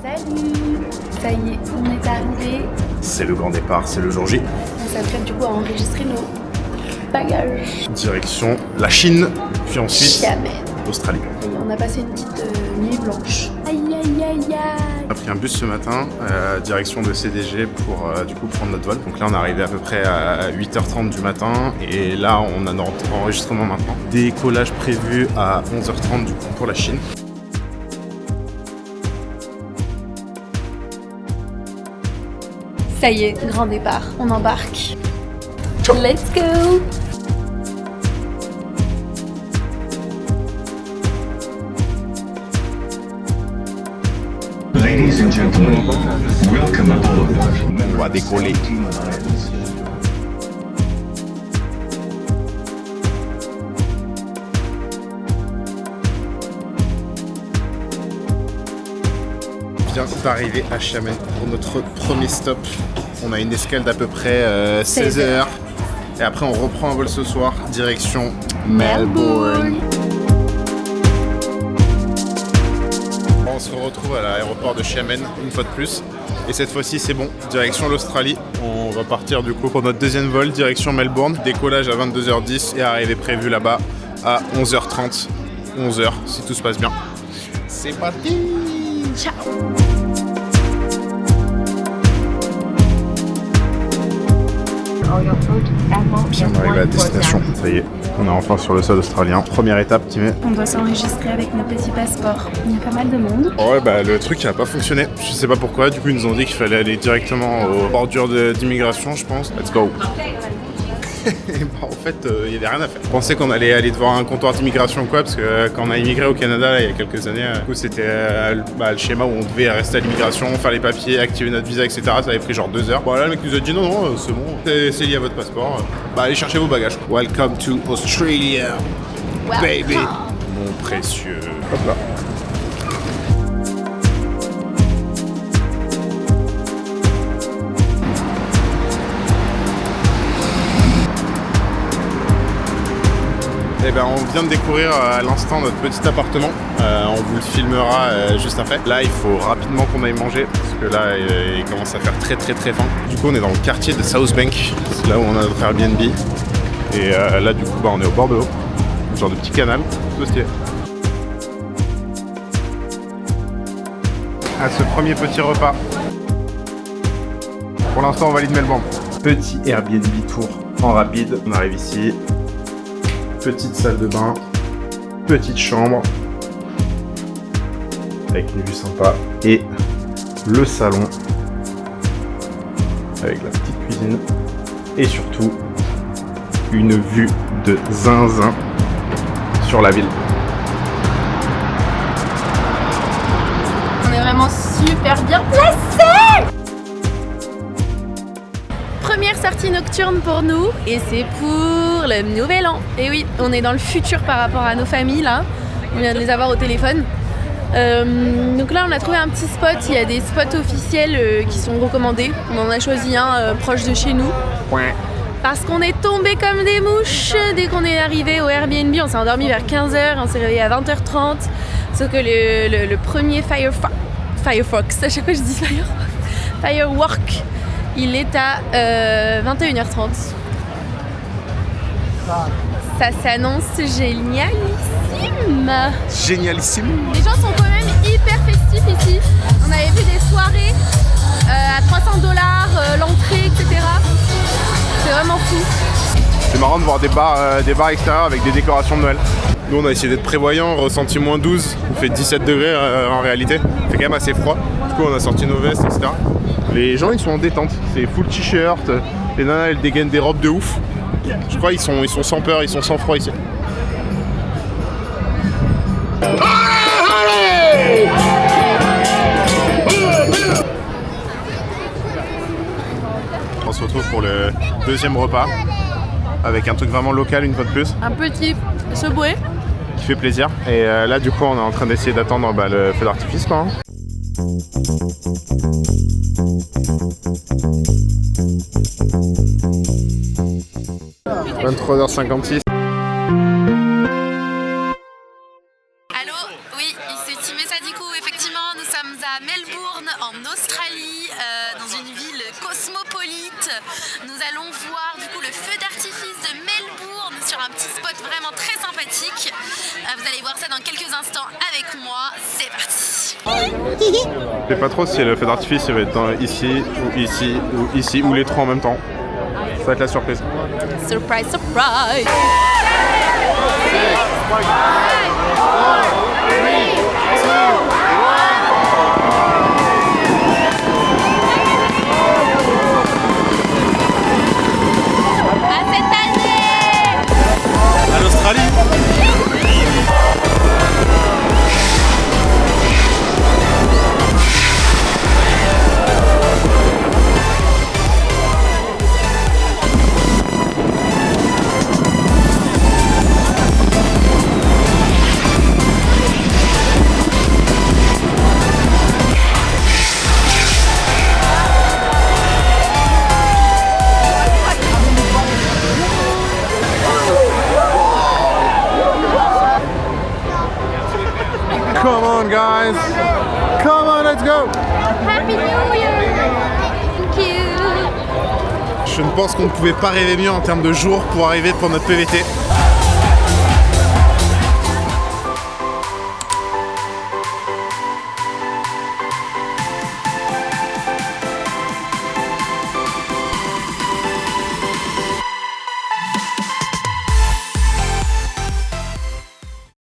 Salut! Ça y est, on est arrivé. C'est le grand départ, c'est le jour J. On s'apprête du coup à enregistrer nos bagages. Direction la Chine, puis ensuite Xiamen. l'Australie. On a passé une petite nuit blanche. Aïe aïe aïe aïe! On a pris un bus ce matin, direction de CDG pour du coup prendre notre vol. Donc là on est arrivé à peu près à 8h30 du matin et là on a notre enregistrement maintenant. Décollage prévu à 11h30 du coup pour la Chine. Ça y est, grand départ, on embarque. Let's go! Ladies and gentlemen, welcome aboard. On va décoller. On vient d'arriver à Xiamen pour notre premier stop. On a une escale d'à peu près 16 heures. Et après on reprend un vol ce soir, direction Melbourne. On se retrouve à l'aéroport de Xiamen une fois de plus. Et cette fois-ci c'est bon, direction l'Australie. On va partir du coup pour notre deuxième vol, direction Melbourne. Décollage à 22h10 et arrivée prévue là-bas à 11h30. 11h si tout se passe bien. C'est parti! Ciao! Puis on arrive à la destination, ça y est, on est enfin sur le sol australien. Première étape, Timé. On doit s'enregistrer avec nos petits passeports. Il y a pas mal de monde. Ouais, bah le truc il a pas fonctionné, je sais pas pourquoi, du coup ils nous ont dit qu'il fallait aller directement aux bordures d'immigration, je pense. Let's go! Et bah, en fait, il y avait rien à faire. Je pensais qu'on allait aller devant un comptoir d'immigration ou quoi, parce que quand on a immigré au Canada là, il y a quelques années, du coup c'était le schéma où on devait rester à l'immigration, faire les papiers, activer notre visa, etc. Ça avait pris genre 2 heures. Bon là le mec nous a dit non, c'est bon, c'est lié à votre passeport. Bah allez chercher vos bagages. Welcome to Australia, baby. Mon précieux. Hop là. Eh ben, on vient de découvrir à l'instant notre petit appartement. On vous le filmera juste après. Là, il faut rapidement qu'on aille manger parce que là, il commence à faire très faim. Du coup, on est dans le quartier de South Bank. C'est là où on a notre Airbnb. Et là, du coup, on est au bord de l'eau. Un genre de petit canal. Tout stylé. À ce premier petit repas. Pour l'instant, on valide Melbourne. Petit Airbnb tour en rapide. On arrive ici. Petite salle de bain, petite chambre avec une vue sympa et le salon avec la petite cuisine et surtout une vue de zinzin sur la ville. On est vraiment super bien placés! Première sortie nocturne pour nous et c'est pour le nouvel an. Et oui, on est dans le futur par rapport à nos familles là. On vient de les avoir au téléphone. Donc là on a trouvé un petit spot, il y a des spots officiels qui sont recommandés. On en a choisi un proche de chez nous. Parce qu'on est tombé comme des mouches dès qu'on est arrivé au Airbnb. On s'est endormi vers 15h, on s'est réveillé à 20h30. Sauf que le premier Firefox, à chaque fois je dis Firework, il est à 21h30. Ça s'annonce génialissime. Génialissime. Les gens sont quand même hyper festifs ici. On avait vu des soirées à $300 l'entrée, etc. C'est vraiment fou. C'est marrant de voir des bars extérieurs avec des décorations de Noël. Nous on a essayé d'être prévoyants, ressenti moins 12, il fait 17 degrés en réalité. Il fait quand même assez froid. Du coup on a sorti nos vestes, etc. Les gens ils sont en détente, c'est full t-shirt, les nanas elles dégainent des robes de ouf. Je crois qu'ils sont sans peur, ils sont sans froid ici. On se retrouve pour le deuxième repas avec un truc vraiment local une fois de plus. Un petit Subway. Qui fait plaisir. Et là du coup on est en train d'essayer d'attendre le feu d'artifice quoi. 23h56. Allô, oui, c'est Timé Sadiko. Effectivement, nous sommes à Melbourne. Melbourne, en Australie, dans une ville cosmopolite. Nous allons voir du coup le feu d'artifice de Melbourne sur un petit spot vraiment très sympathique. Vous allez voir ça dans quelques instants avec moi. C'est parti. Je sais pas trop si le feu d'artifice il va être ici ou ici ou ici ou les trois en même temps. Ça va être la surprise. Surprise, surprise. À l'Australie. Come on guys! Come on, let's go! Happy New Year! Thank you! Je ne pense qu'on ne pouvait pas rêver mieux en termes de jours pour arriver pour notre PVT.